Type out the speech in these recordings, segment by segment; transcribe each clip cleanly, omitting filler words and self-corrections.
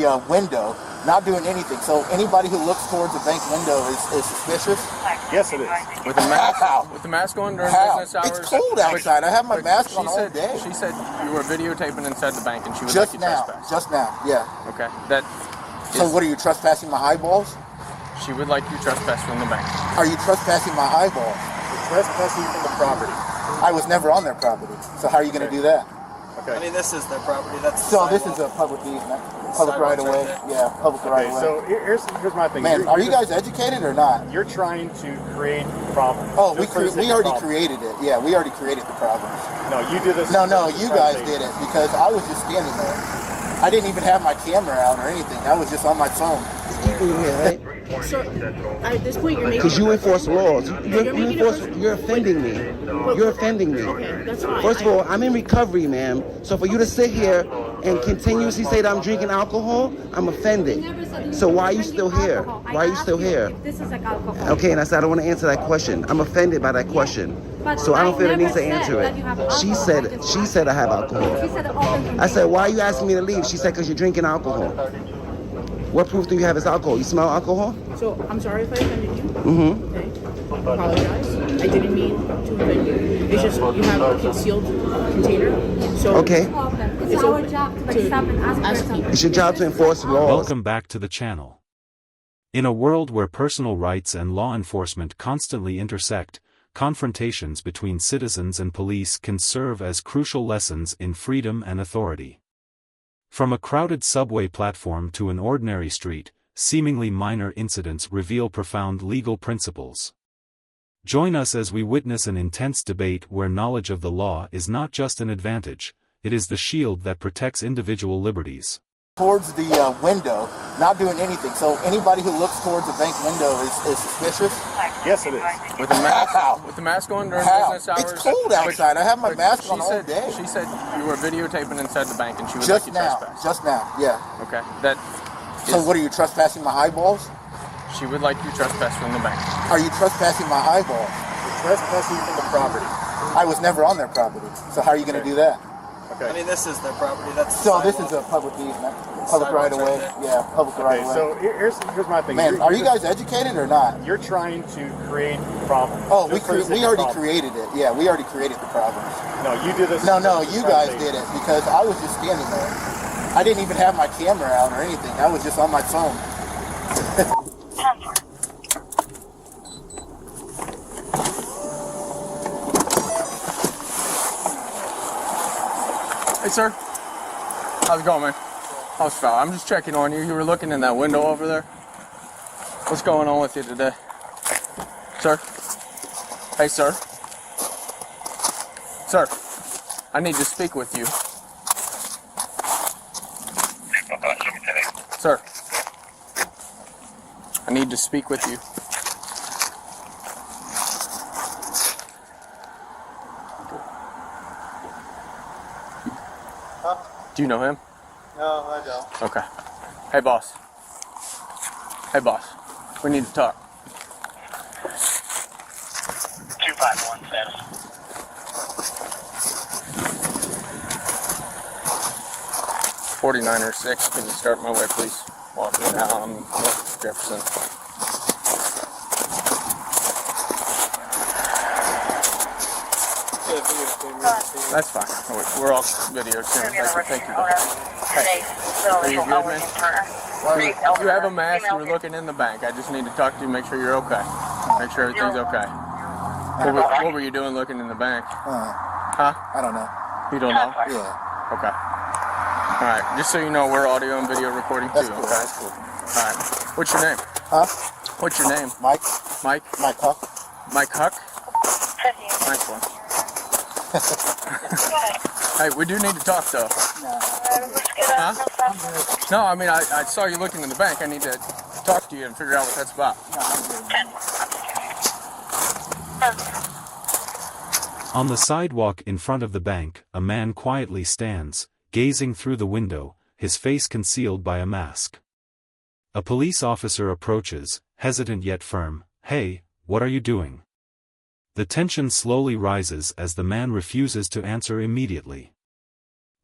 the window, not doing anything. So anybody who looks towards the bank window is suspicious? Yes, it is. With the mask, How? with the mask on during How? business hours? It's cold outside. I have my mask on all day. She said you were videotaping inside the bank and she would Just like you now. trespass. Just now, yeah. Okay. That So what are you, trespassing my eyeballs? she would like you trespass from the bank. Are you trespassing my eyeballs? You're trespassing from the property. I was never on their property. So how are you going to do that? Okay. I mean, this is their property. That's So this is a public easement, public right of way. Yeah, public right Okay, of way. so here's my thing. Man, are you guys educated or not? You're trying to create problems. Oh, Just for the sake we of already problems. created it. Yeah, we already created the problem. No, you do this. No, you guys did it because I was just standing there. I didn't even have my camera out or anything. I was just on my phone. Right? So at this point, you're making. Because you enforce laws. making You're offending me. You're offending me. Okay, that's fine. First of all, I'm in recovery, ma'am. So for you to sit here and continuously say that I'm drinking alcohol, I'm offended. So why are you still here? Why are you still here? This is like alcohol. Okay, and I said I don't want to answer that question. I'm offended by that question. So I don't feel the need to answer it. She said I have alcohol. She said it all. I said, why are you asking me to leave? She said, because you're drinking alcohol. What proof do you have it's alcohol? You smell alcohol? So I'm sorry if I offended you. Mm-hmm. Okay. Apologize. I didn't mean to offend you. It's just you have a concealed container. So Okay. It's our job to stop and ask for something. It's your job to enforce laws. Welcome back to the channel. In a world where personal rights and law enforcement constantly intersect, confrontations between citizens and police can serve as crucial lessons in freedom and authority. From a crowded subway platform to an ordinary street, seemingly minor incidents reveal profound legal principles. Join us as we witness an intense debate where knowledge of the law is not just an advantage, it is the shield that protects individual liberties. Towards the window, not doing anything. So anybody who looks towards the bank window is suspicious? Yes, it is. With the mask, How? with the mask on during How? business hours? It's cold outside. I have my mask on all day. She said you were videotaping inside the bank and she would Just like you now. trespass. Just now, yeah. Okay. That So is- what are you, trespassing my eyeballs? she would like you trespass from the bank. Are you trespassing my eyeballs? You're trespassing from the property. I was never on their property. So how are you going to do that? Okay. I mean, this is their property. That's So this is a public easement, public right of way. Yeah, public right Okay, of way. so here's my thing. Man, are you guys educated or not? You're trying to create problems. Oh, Just for the sake we of already problems. created it. Yeah, we already created the problem. No, you do this. No, you guys did it because I was just standing there. I didn't even have my camera out or anything. I was just on my phone. Hey, sir. How's it going, man? How's it fella? I'm just checking on you. You were looking in that window over there. What's going on with you today? Sir? Hey, sir. Sir, I need to speak with you. Sir, I need to speak with you. Do you know him? No, I don't. Okay. Hey, boss. Hey, boss. We need to talk. 251 status. 49 or 6, can you start my way, please? Walking down North Jefferson. That's fine. We're all video too. Thank you. Hey, are you good, man? You have a mask. You were looking in the bank. I just need to talk to you, make sure you're okay. Make sure everything's okay. What were you doing looking in the bank? Huh? I don't know. You don't know? Yeah. Okay. All right. Just so you know, we're audio and video recording too. That's cool. Okay. That's cool. All right. What's your name? Huh? What's your name? Mike? Mike? Mike Huck? Mike Huck? Nice one. Hey, we do need to talk though. Huh? No, I mean, I saw you looking in the bank. I need to talk to you and figure out what that's about. On the sidewalk in front of the bank, a man quietly stands, gazing through the window, his face concealed by a mask. A police officer approaches, hesitant yet firm. "Hey, what are you doing?" The tension slowly rises as the man refuses to answer immediately.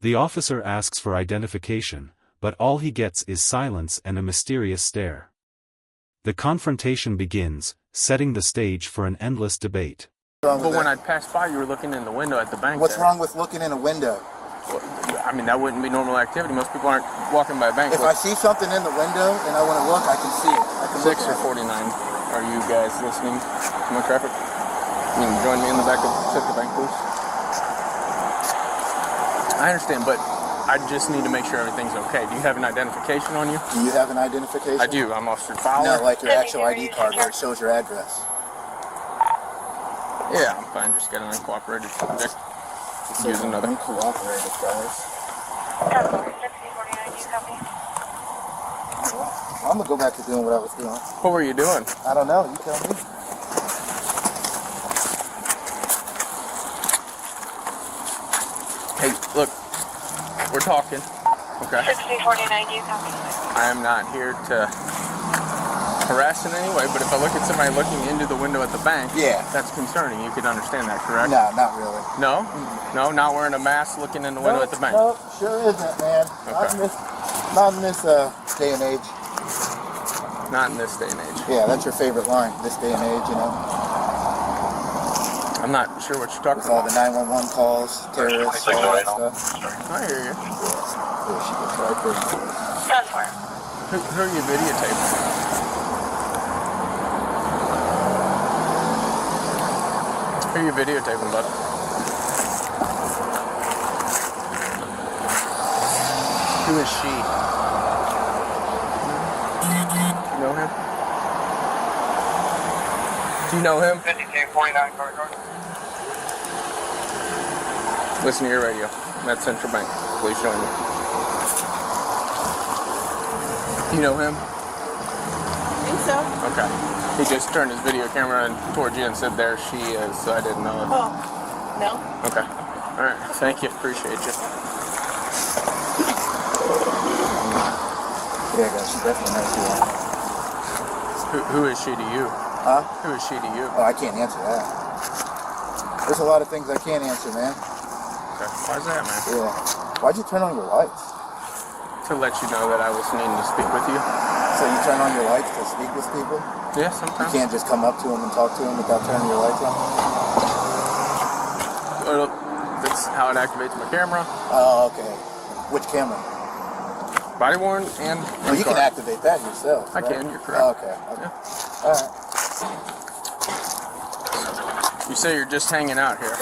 The officer asks for identification, but all he gets is silence and a mysterious stare. The confrontation begins, setting the stage for an endless debate. But when I passed by, you were looking in the window at the bank. What's there. wrong with looking in a window? Well, I mean, that wouldn't be normal activity. Most people aren't walking by a bank. If I see something in the window and I want to look, I can see it. I can 6 look or at 49. Are you guys listening to my traffic? You can join me in the back of the bank, please. I understand, but I just need to make sure everything's okay. Do you have an identification on you? Do you have an identification? I do. I'm Officer Fowler. No, like your actual ID card where it shows your address. Yeah, I'm fine. Just got an uncooperated subject. Use another. Uncooperated, guys. I'm gonna go back to doing what I was doing. What were you doing? I don't know. You tell me. Hey, look. We're talking. Okay. 6049, do you copy? I am not here to harass in any way, but if I look at somebody looking into the window at the bank, yeah, that's concerning. You could understand that, correct? No, not really. No? No, not wearing a mask looking in the window at the bank? No, sure isn't, man. Okay. Not in this day and age. Not in this day and age. Yeah, that's your favorite line, this day and age, you know. I'm not sure what you're talking With all about. the 911 calls, terrorists, all that stuff. I hear you. Oh, she gets right there. That's fine. Who are you videotaping? Who are you videotaping, bud? Who is she? You know him? Do you know him? 5249 corridor. Listen to your radio. I'm at Central Bank. Please join me. Do you know him? I think so. Okay. He just turned his video camera towards you and said, "There she is," so I didn't know. Oh, no? Okay. All right. Thank you. Appreciate you. Yeah, guys, she definitely knows who I am. Who is she to you? Huh? Who is she to you? Oh, I can't answer that. There's a lot of things I can't answer, man. Okay. Why's that, man? Yeah. Why'd you turn on your lights? To let you know that I was needing to speak with you. So you turn on your lights to speak with people? Yeah, You sometimes. can't just come up to them and talk to them without turning your lights on? Well, that's how it activates my camera. Oh, okay. Which camera? Body worn and. Well, you can activate that yourself. I right? can, you're correct. Oh, okay. Okay. Yeah. All right. You say you're just hanging out here.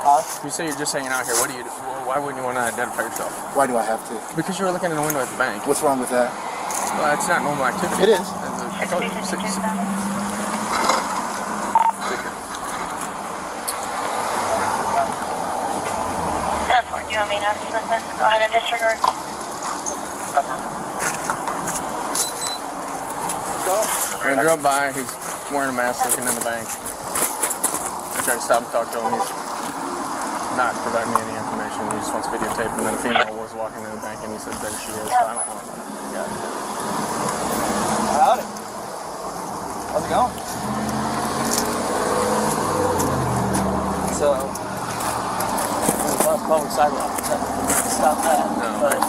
Huh? You say you're just hanging out here. What do you? Why wouldn't you want to identify yourself? Why do I have to? Because you were looking in the window at the bank. What's wrong with that? Well, it's not normal activity. It is. I told you. Sit here. That's fine. Do you want me to dismiss this? Go ahead and disregard. When I drove by, he's wearing a mask looking in the bank. I tried to stop and talk to him. He's not providing me any information. He just wants videotape. And then a female was walking in the bank and he said, "There she is." So I don't know. Yeah. Howdy. How's it going? So, there's a lot of public sidewalk. Stop that. No. But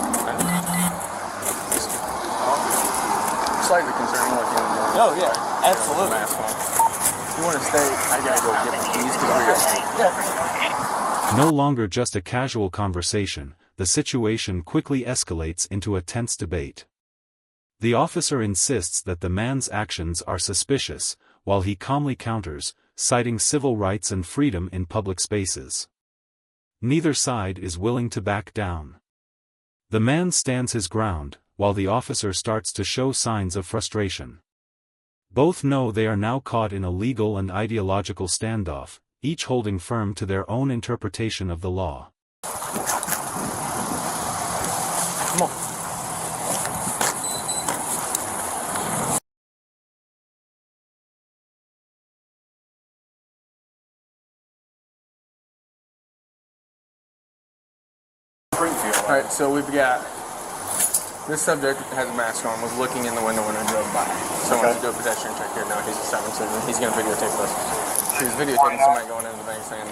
Slightly concerning looking in the morning. oh, yeah, absolutely. Mask on. If you want to stay, I gotta go get my keys because No longer just a casual conversation, the situation quickly escalates into a tense debate. The officer insists that the man's actions are suspicious, while he calmly counters, citing civil rights and freedom in public spaces. Neither side is willing to back down. The man stands his ground, while the officer starts to show signs of frustration. Both know they are now caught in a legal and ideological standoff, each holding firm to their own interpretation of the law. Come on. Alright, so we've got this subject has a mask on, was looking in the window when I drove by. So I wanted to do a pedestrian check here. Now he's a 7-7. He's going to videotape us. He's videotaping somebody going into the bank saying,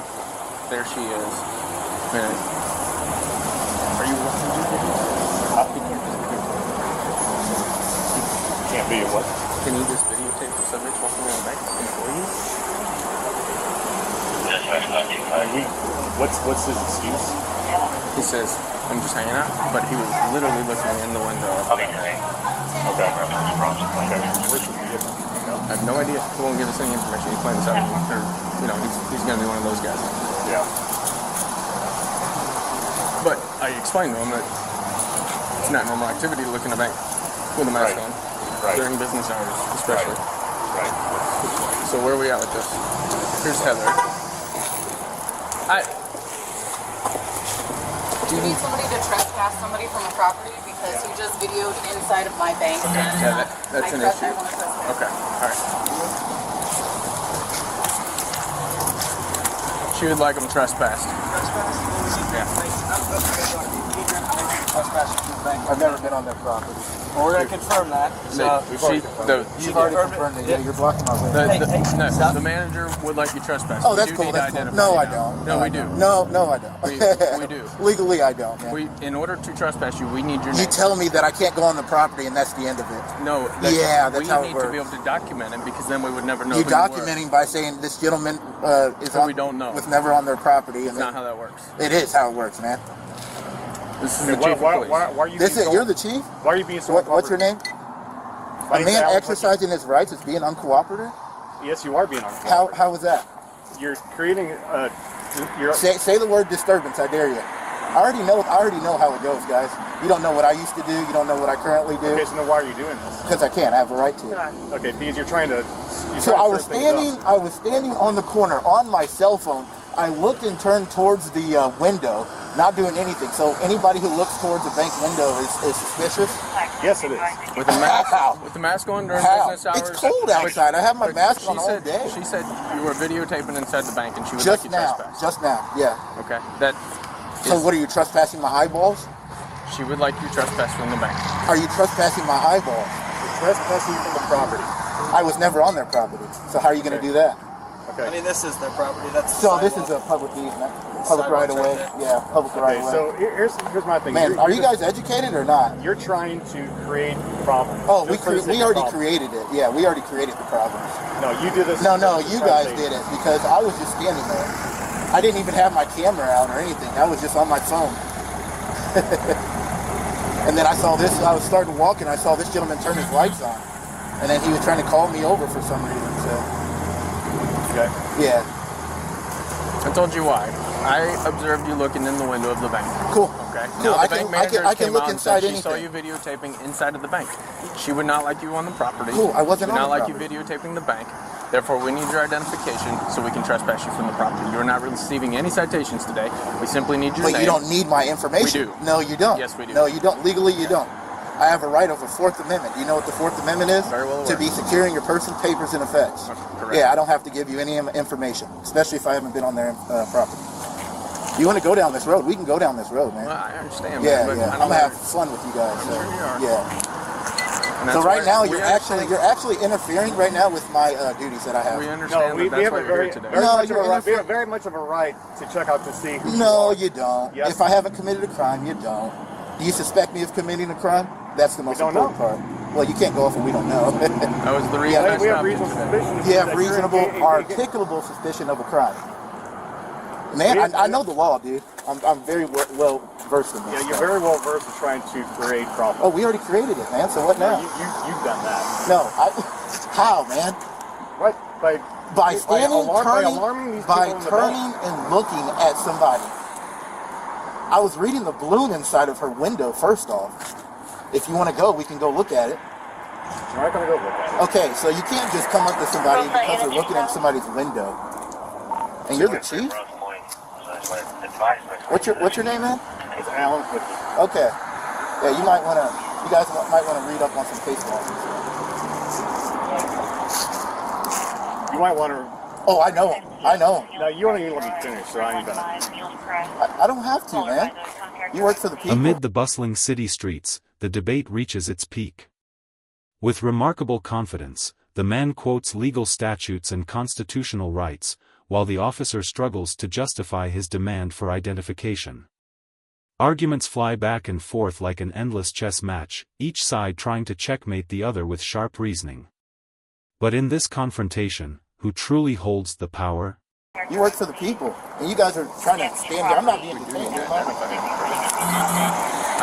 "There she is." And Are you welcome to video? Can't be what? Can you just videotape the subject walking around the bank for you? What's his excuse? He says, I'm just hanging out, but he was literally looking in the window. Okay. I have no idea. He won't give us any information. He claims that, or, you know, he's going to be one of those guys. Yeah. But I explained to him that it's not normal activity to look in a bank with a mask on. Right. During business hours, especially. Right. So where are we at with this? Here's Heather. Do you need somebody to trespass somebody from a property because he just videoed inside of my bank? Yeah, that's an issue. Okay, all right. She would like him trespassed. Yeah. I've never been on their property. Well, we're going to confirm that. So, You've already confirmed it. Yeah, you're blocking my way. The manager would like you trespassed. Oh, that's cool. That's cool. No, I don't. No, we do. No, I don't. We do. Legally, I don't, man. In order to trespass you, we need your name. You tell me that I can't go on the property and that's the end of it. No. That's how it works. We need to be able to document it because then we would never know. You're documenting by saying this gentleman we don't know. was never on their property. That's not how that works. It is how it works, man. This is the chief of police. Why are you You're the chief? Why are you being so What's your name? A man exercising his rights is being uncooperative? Yes, you are being uncooperative. How was that? You're creating Say the word disturbance, I dare you. I already know how it goes, guys. You don't know what I used to do, you don't know what I currently do. Okay, so then why are you doing this? Because I can't, I have a right to. Okay, because you're trying to I was standing on the corner on my cell phone. I looked and turned towards the window, not doing anything. So anybody who looks towards a bank window is suspicious? Yes, it is. With the mask on during business hours? It's cold outside. I have my mask on all day. She said you were videotaping inside the bank and she would Just like you trespass. Just now, yeah. Okay. So what are you, trespassing my eyeballs? She would like you trespass from the bank. Are you trespassing my eyeballs? You're trespassing from the property. I was never on their property. So how are you going to do that? Okay. I mean, this is their property. That's So this is a public easement, public right of way. Yeah, public right of way. So here's my thing. Man, are you guys educated or not? You're trying to create problems. Oh, we already created it. Yeah, we already created the problems. No, you did this. No, you guys did it because I was just standing there. I didn't even have my camera out or anything. I was just on my phone. And then I saw this. I was starting to walk and I saw this gentleman turn his lights on, and then he was trying to call me over for some reason. So. Okay. Yeah. I told you why. I observed you looking in the window of the bank. Cool. Okay. Cool. Now the bank manager I can came look out and inside said anything. she saw you videotaping inside of the bank. She would not like you on the property. Cool. I wasn't on the property. She would not like you videotaping the bank. Therefore, we need your identification so we can trespass you from the property. You are not receiving any citations today. We simply need your name. But you don't need my information. We do. No, you don't. Yes, we do. No, you don't. Legally, you don't. I have a right of a Fourth Amendment. Do you know what the Fourth Amendment is? Very well aware. To be securing your person, papers, and effects. Correct. Yeah, I don't have to give you any information, especially if I haven't been on their property. You want to go down this road? We can go down this road, man. Well, I understand. Yeah, man, but yeah. I'm gonna have fun with you guys. So, sure you are. Yeah. So right now you're actually interfering right now with my duties that I have. We understand that that's why you're here today. We have very much of a right to check out to see who No, you don't. Yes. If I haven't committed a crime, you don't. Do you suspect me of committing a crime? That's the most important part. Well, you can't go off what we don't know. That was the reason I we have stopped reasonable you today. suspicion. You have reasonable, articulable suspicion of a crime. Man, I know the law, dude. I'm very well versed in this. Yeah, you're very well versed in trying to create problems. Oh, we already created it, man. So what now? You've done that. No, how, man? What? By standing, alarming these people turning and looking at somebody. I was reading the balloon inside of her window, first off. If you want to go, we can go look at it. We're not going to go look at it. Okay, so you can't just come up to somebody because they're looking at somebody's window. And you're the chief? What's your name, man? It's Alan. Okay. Yeah, you guys might want to read up on some case law. You might want to... Oh, I know him. No, you don't even let me finish, so I ain't gonna... I don't have to, man. You work for the people. Amid the bustling city streets, the debate reaches its peak. With remarkable confidence, the man quotes legal statutes and constitutional rights, while the officer struggles to justify his demand for identification. Arguments fly back and forth like an endless chess match, each side trying to checkmate the other with sharp reasoning. But in this confrontation, who truly holds the power? You work for the people, and you guys are trying to stand there. I'm not being detained. How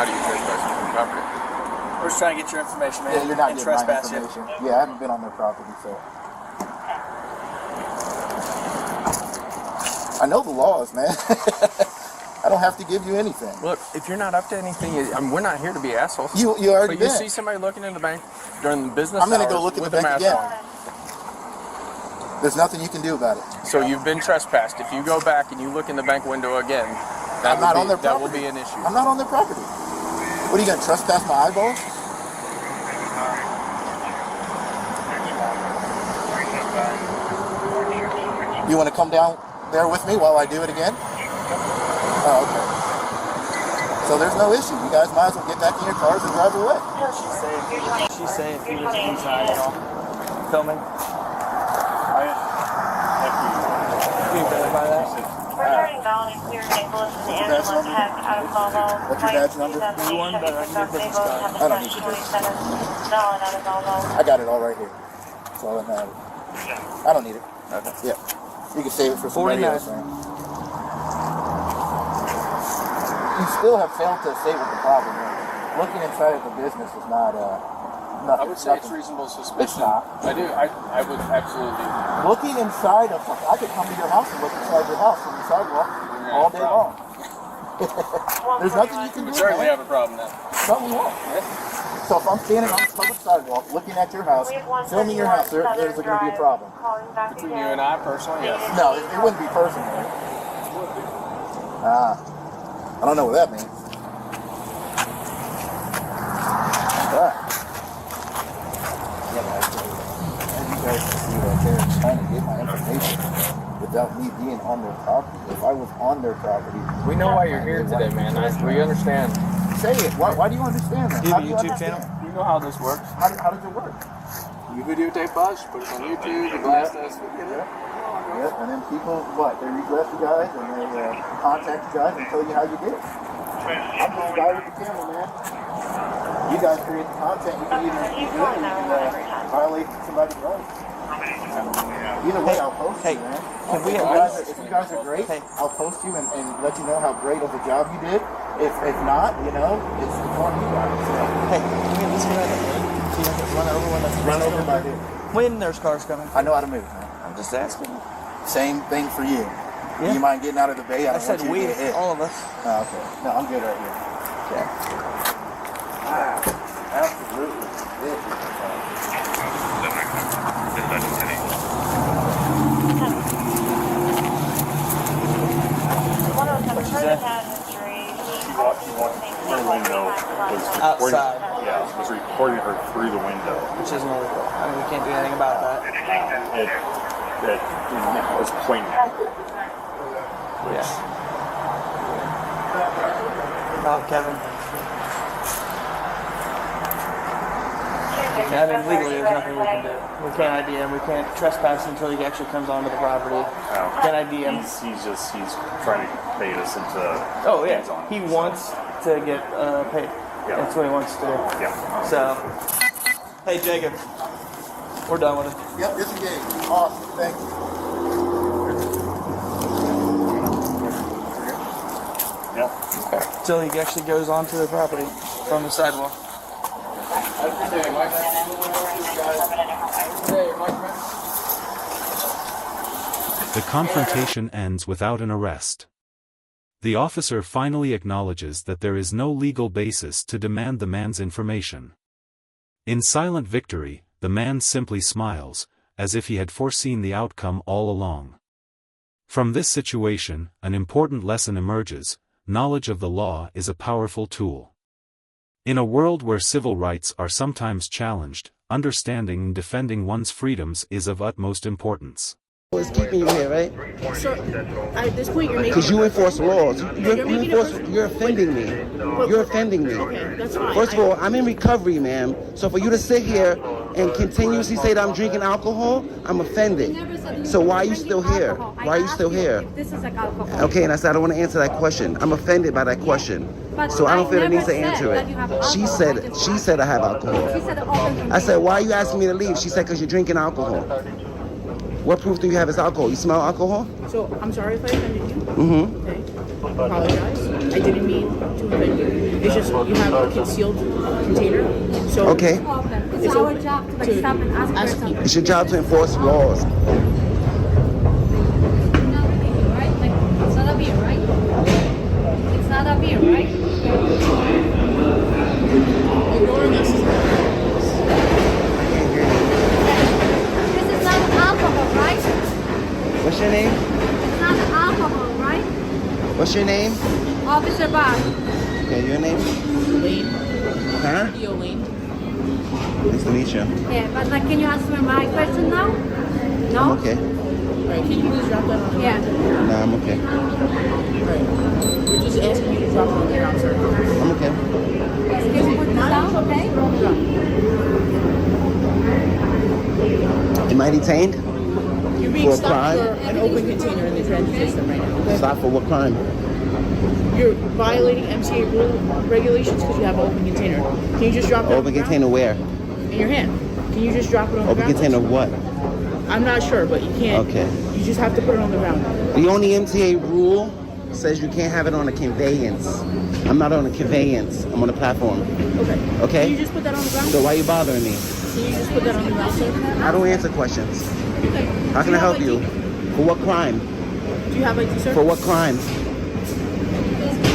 do you trespass on property? We're just trying to get your information, man. Yeah, you're not and getting my trespass you. information. Yeah, I haven't been on their property, so. I know the laws, man. I don't have to give you anything. Look, if you're not up to anything, we're not here to be assholes. You already But you been. see somebody looking in the bank during the business I'm gonna hours go look at with the a bank mask again. on. There's nothing you can do about it. So you've been trespassed. If you go back and you look in the bank window again, I'm not on their that will property. be an issue. I'm not on their property. What are you gonna trespass my eyeballs? You want to come down there with me while I do it again? Oh, okay. So there's no issue. You guys might as well get back in your cars and drive away. She's saying if he was inside at all. Filming. Can you verify that? Regarding Valley, clear Nicholas and Angela Peck out of Volvo. What's your badge number? You want that? I can get business card. I don't need your business card. Valid out of Volvo. I got it all right here. That's all that matters. I don't need it. Okay. Yeah. You can save it for somebody 49. else, man. You still have failed to say what the problem is. Looking inside of the business is not nothing. I would say it's nothing. reasonable suspicion. It's not. I do. I would absolutely. Looking inside of something, I could come to your house and look inside your house from the sidewalk all day long. There's nothing you can do. We certainly about have a problem then. it. Something wrong. So if I'm standing on the public sidewalk looking at your house, filming your house, there's going to be a problem. Between you and I personally, yes. No, it wouldn't be personal. I don't know what that means. But, yeah, as you guys can see right there, it's trying to get my information without me being on their property. If I was on their property, We know why you're here today, man. We understand. say it. Why do you understand that? Do you How have a do you YouTube understand? channel? You know how this works. How does it work? You videotape us, put us on YouTube, you blast us. Yep, and then people, they regress you guys and they contact you guys and tell you how you did. I'm just a guy with the camera, man. You guys create the content, you can either do it or you can violate somebody's rights. Either way, I'll post you, man. If you guys are great, I'll post you and let you know how great of a job you did. If not, it's on you guys. So. Hey, can we at least get out of the way? See if it's run over when it's Run over by here. When there's cars coming. I know how to move, man. I'm just asking. Same thing for you. Yeah. You mind getting out of the bay? I I said don't want you we, to get hit. all of us. Oh, okay. No, I'm good right here. Yeah. Absolutely. Outside. Yeah, it was recording her through the window. Which isn't illegal. I mean, we can't do anything about that. It was pointing. Yeah. Oh, Kevin. I mean, legally, there's nothing we can do. We can't ID him. We can't trespass until he actually comes onto the property. Can't ID him. He's trying to bait us into. Oh yeah, he wants to get paid. Yeah. That's what he wants to do. Yeah. So, hey Jacob, we're done with it. Yep, disengage. Awesome. Thank you. Yep. Till he actually goes onto the property from the sidewalk. The confrontation ends without an arrest. The officer finally acknowledges that there is no legal basis to demand the man's information. In silent victory, the man simply smiles, as if he had foreseen the outcome all along. From this situation, an important lesson emerges: knowledge of the law is a powerful tool. In a world where civil rights are sometimes challenged, understanding and defending one's freedoms is of utmost importance. It's keeping you here, right? So at this point, you're making. Because you enforce laws. You're You're offending me. You're offending me. Okay, that's fine. First of all, I'm in recovery, ma'am. So for you to sit here and continuously say that I'm drinking alcohol, I'm offended. So why are you still here? Why are you still here? This is like alcohol. Okay, and I said I don't want to answer that question. I'm offended by that question. So I don't feel the need to answer it. She said I have alcohol. She said open. I said, why are you asking me to leave? She said, because you're drinking alcohol. What proof do you have it's alcohol? You smell alcohol? So I'm sorry if I offended you. Mm-hmm. Okay. Apologize. I didn't mean to offend you. It's just you have a concealed container. So Okay. It's our job to like stop and ask people. It's your job to enforce laws. It's not a beer, right? It's not a beer, right? Ignoring us is This is not alcohol, right? What's your name? It's not alcohol, right? What's your name? Officer Bob. Okay, your name? Lane. Huh? Yo, Lane. Nice to meet you. Yeah, but like, can you answer my question now? No? I'm okay. Alright, can you please drop that on the Yeah. Nah, I'm okay. Alright. We're just asking you to drop it on the ground, sir. I'm okay. Can you put this down, okay? Am I detained? You're being For a stopped crime? for an open container in the transit system right now. Okay? Stop for what crime? You're violating MCA rule regulations because you have an open container. Can you just drop it on Open the container where? ground? In your hand. Can you just drop it on the Open ground? container what? I'm not sure, but you can't. Okay. You just have to put it on the ground. The only MTA rule says you can't have it on a conveyance. I'm not on a conveyance. I'm on a platform. Okay. Okay? Can you just put that on the ground? So why are you bothering me? Can you just put that on the ground, sir? I don't answer questions. Okay. How can I help you? For what crime? Do you have ID, sir? For what crime?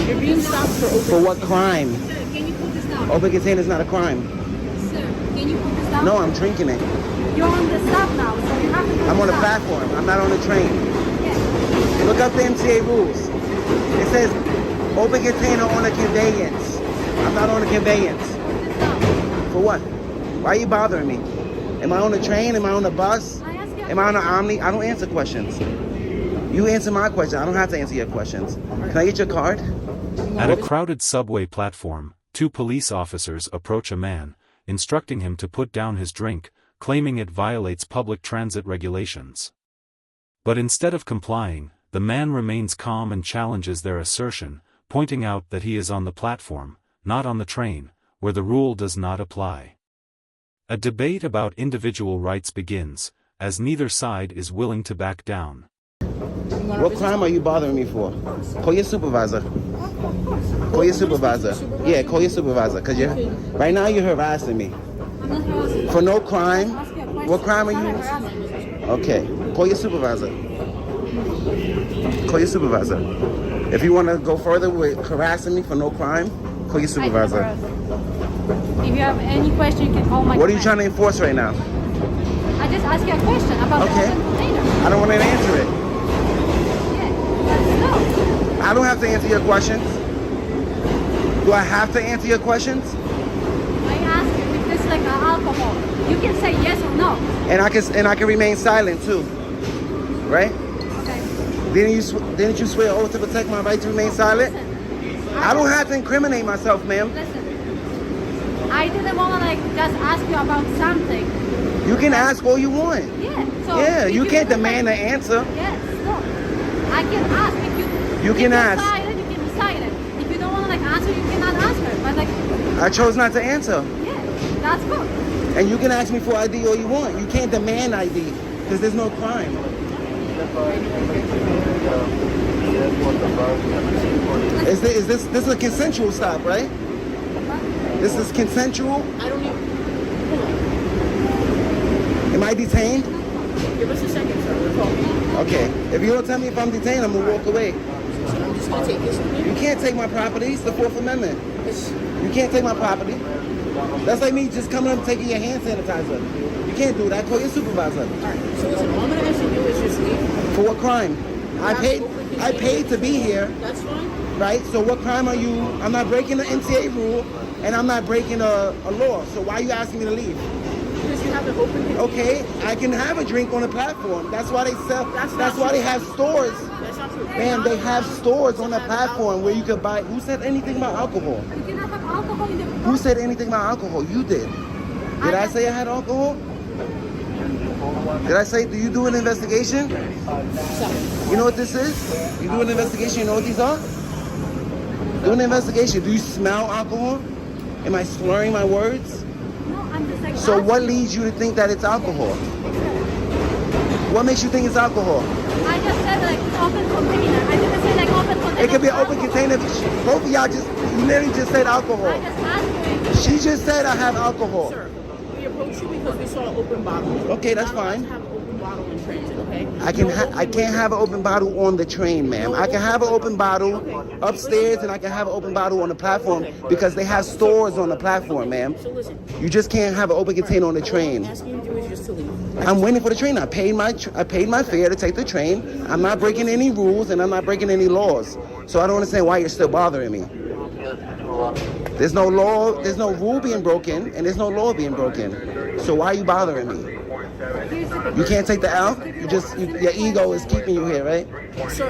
You're being stopped for open. For what crime? Sir, can you put this down? Open container is not a crime. Sir, can you put this down? No, I'm drinking it. You're on the stop now, so you have to put I'm on this a down. platform. I'm not on a train. Yeah. Look up the MTA rules. It says open container on a conveyance. I'm not on a conveyance. Put this down. For what? Why are you bothering me? Am I on a train? Am I on a bus? I ask you a Am I on an question. Omni? I don't answer questions. You answer my question. I don't have to answer your questions. Can I get your card? At a crowded subway platform, two police officers approach a man, instructing him to put down his drink, claiming it violates public transit regulations. But instead of complying, the man remains calm and challenges their assertion, pointing out that he is on the platform, not on the train, where the rule does not apply. A debate about individual rights begins, as neither side is willing to back down. What crime are you bothering me for? Call your supervisor. Call your supervisor. Yeah, call your supervisor. Because right now you're harassing me. I'm not harassing you. For no crime? Ask you a question. What crime are I'm you? not harassing you. Okay, call your supervisor. Call your supervisor. If you want to go further with harassing me for no crime, call your supervisor. If you have any question, you can call my What are you trying command. to enforce right now? I just asked you a question about Okay. the open container. I don't want to answer it. Yeah, let's go. I don't have to answer your questions. Do I have to answer your questions? I asked you if this is like alcohol. You can say yes or no. And I can remain silent too, right? Okay. Didn't you swear oath to protect my right to remain silent? Listen, I don't have to incriminate myself, ma'am. Listen. I didn't want to like just ask you about something. You can ask all you want. Yeah. So Yeah, if you can't would demand like, an answer. Yes. No. I can ask if you. You can ask. Silent, you can be silent. If you don't want to like answer, you cannot answer. But like, I chose not to answer. yeah, that's good. And you can ask me for ID all you want. You can't demand ID because there's no crime. Is this a consensual stop, right? This is consensual? I don't even. Hold on. Am I detained? Give us a second, sir. We're talking. Okay. If you don't tell me if I'm detained, I'm gonna walk away. So I'm just gonna take this from you. You can't take my property. It's the Fourth Amendment. It's- You can't take my property. That's like me just coming up and taking your hand sanitizer. You can't do that. Call your supervisor. Alright, so listen, all I'm gonna ask you to do is just leave. For what crime? I paid to be here, That's fine. right? So what crime are you? I'm not breaking the MTA rule, and I'm not breaking a law. So why are you asking me to leave? Because you have an open container. Okay, I can have a drink on the platform. That's why they sell. That's That's not why they true. have stores. That's not true. Man, they have stores on the platform where you could buy. Who said anything about alcohol? You cannot have alcohol in the. Who said anything about alcohol? You did. Did I say I had alcohol? Did I say, do you do an investigation? You know what this is? You do an investigation, you know what these are? Do an investigation. Do you smell alcohol? Am I slurring my words? No, I'm just like. So what leads you to think that it's alcohol? What makes you think it's alcohol? I just said like open container. I didn't say like open container. It could be an open container. Both of y'all you literally just said alcohol. I just asked you. She just said I have alcohol. Sir, we approached you because we saw an open bottle. Okay, that's Not allowed fine. to have an open bottle in transit, okay? I can't have an open bottle on the train, ma'am. I can have an open bottle upstairs and I can have an open bottle on the platform because they have stores on the platform, ma'am. So listen, You just can't have an open container on the train. all I'm asking you to do is just to leave. I'm waiting for the train. I paid my fare to take the train. I'm not breaking any rules and I'm not breaking any laws. So I don't understand why you're still bothering me. There's no law, there's no rule being broken, and there's no law being broken. So why are you bothering me? You can't take the L? Your ego is keeping you here, right? Sir,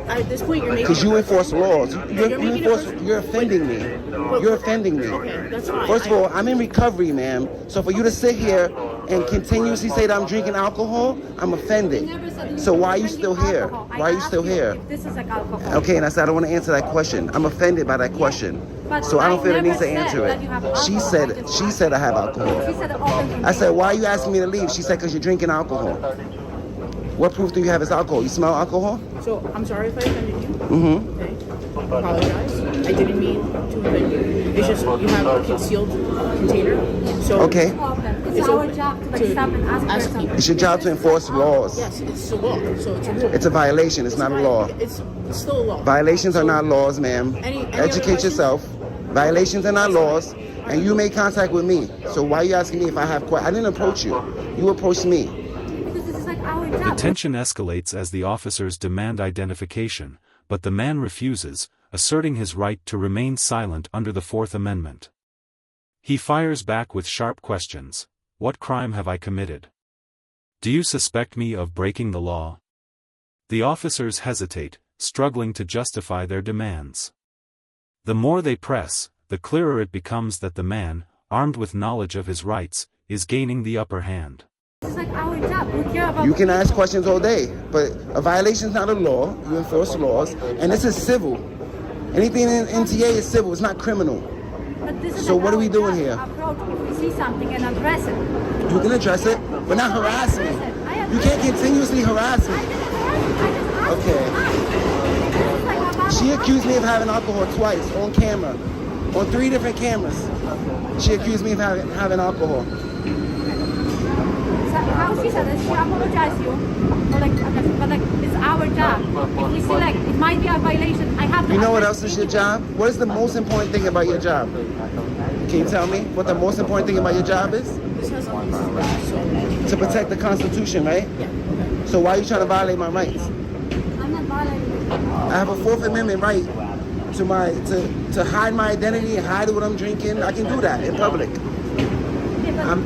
at this point you're making. Because you enforce laws. You're You're offending me. You're offending me. Okay, that's fine. First of all, I'm in recovery, ma'am. So for you to sit here and continuously say that I'm drinking alcohol, I'm offended. So why are you still here? Why are you still here? This is like alcohol. Okay, and I said I don't want to answer that question. I'm offended by that question. So I don't feel the need to answer it. She said I have alcohol. She said open container. I said, why are you asking me to leave? She said, because you're drinking alcohol. What proof do you have it's alcohol? You smell alcohol? So I'm sorry if I offended you. Mm-hmm. Okay. I apologize. I didn't mean to offend you. It's just you have a concealed container. So Okay. It's our job to like stop and ask for It's your job to enforce laws. Yes, it's a law. So it's a rule. It's a violation. It's not a law. It's still a law. Violations are not laws, ma'am. Any other Educate questions? yourself. Violations are not laws. And you made contact with me. So why are you asking me if I have questions? I didn't approach you. You approached me. Because this is like our The job. tension escalates as the officers demand identification, but the man refuses, asserting his right to remain silent under the Fourth Amendment. He fires back with sharp questions. What crime have I committed? Do you suspect me of breaking the law? The officers hesitate, struggling to justify their demands. The more they press, the clearer it becomes that the man, armed with knowledge of his rights, is gaining the upper hand. This is like our job. We care about You can ask people. questions all day, but a violation is not a law. You enforce laws. And this is civil. Anything in NTA is civil. It's not criminal. But this is So like what are our we doing job here? to approach if we see something and address it. You can address it, but not harass me. You can't continuously harass me. I didn't harass you. I just asked you. Okay. This is like about She accused me of having alcohol twice on camera, on 3 different cameras. She accused me of having alcohol. how she said it, she apologized to you. But like, it's our job. If we see like, it might be a violation, I have to. You know what address else is it. your job? What is the most important thing about your job? Can you tell me what the most important thing about your job is? This has nothing to do with that. So To protect the Constitution, right? yeah. So why are you trying to violate my rights? I'm not violating. I have a Fourth Amendment right to hide my identity and hide what I'm drinking. I can do that in public.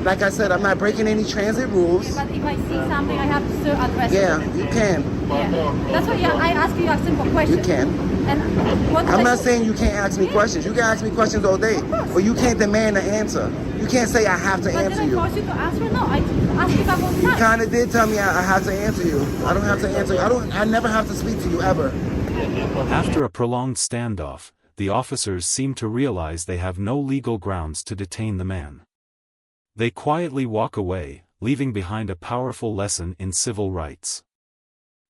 Like I said, I'm not breaking any transit rules. But if I see something, I have to still address Yeah, it. you can. Yeah. That's why I ask you a simple question. You can. And what I'm not saying you can't ask me questions. You can ask me questions all day, but you can't demand an answer. You can't say I have to But did answer I you. force you to answer? No, I asked you a couple of You times. kind of did tell me I have to answer you. I don't have to answer you. I never have to speak to you ever. After a prolonged standoff, the officers seem to realize they have no legal grounds to detain the man. They quietly walk away, leaving behind a powerful lesson in civil rights.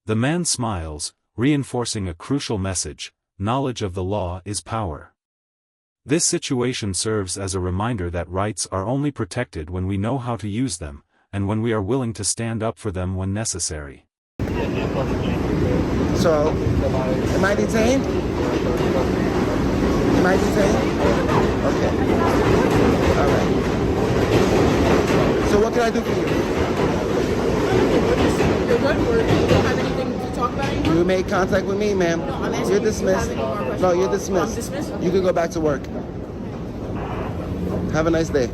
The man smiles, reinforcing a crucial message: knowledge of the law is power. This situation serves as a reminder that rights are only protected when we know how to use them, and when we are willing to stand up for them when necessary. So, am I detained? Am I detained? Okay. All right. So what can I do for you? You're good. You don't have anything to talk about anymore? You made contact with me, ma'am. No, I'm asking You're you if you dismissed. have any more questions. No, you're dismissed. I'm dismissed? You can go back to work. Have a nice day.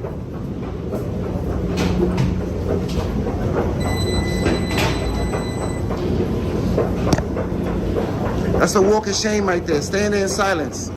That's a walk of shame right there. Stand there in silence.